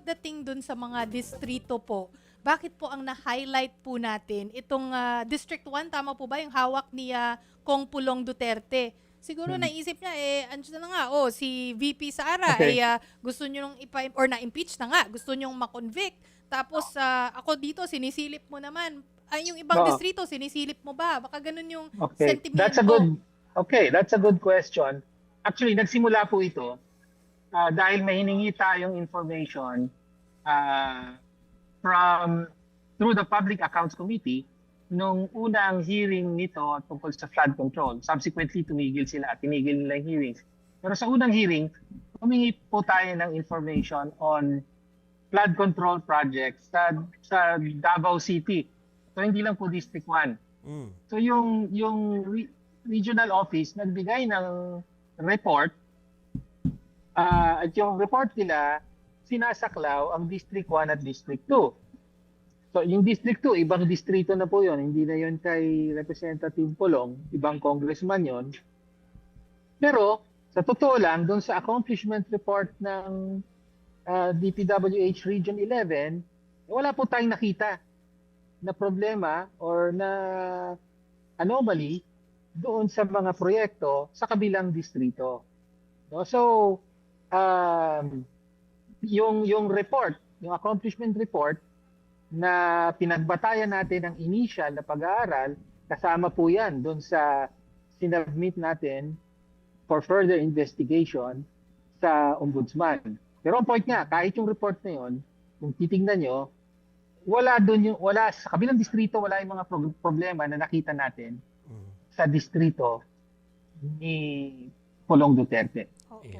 pagdating dun sa mga distrito po, bakit po ang na-highlight po natin itong District 1, tama po ba yung hawak ni Kong Pulong Duterte? Siguro naisip niya, andyan na nga, si VP Sara, Okay. gusto nyo nung or na-impeach na nga, gusto nyong makonvict. Tapos ako dito, sinisilip mo naman. Ay, yung ibang Oo. distrito, sinisilip mo ba? Baka ganun yung Okay. sentimento. That's a good question. Actually, nagsimula po ito dahil may hiningi tayong information uh, through the Public Accounts Committee nung unang hearing nito tungkol sa flood control. Subsequently, tumigil sila at tinigil nila yung hearings. Pero sa unang hearing, humingi po tayo ng information on flood control projects sa Davao City. So hindi lang po District 1. So yung regional office nagbigay ng report at yung report nila sinasaklaw ang District 1 at District 2. So yung District 2, ibang distrito na po yon, hindi na yon kay Representative Pulong, ibang congressman yon. Pero sa totoo lang, doon sa accomplishment report ng DPWH Region 11, wala po tayong nakita na problema or na anomaly doon sa mga proyekto sa kabilang distrito. No? So, yung report, yung accomplishment report na pinagbatayan natin ang initial na pag-aaral, kasama po yan doon sa sinubmit natin for further investigation sa ombudsman. Pero ang point nga, kahit yung report na yun, kung titingnan nyo, wala sa kabilang distrito, wala yung mga problema na nakita natin sa distrito ni Pulong Duterte. Opo.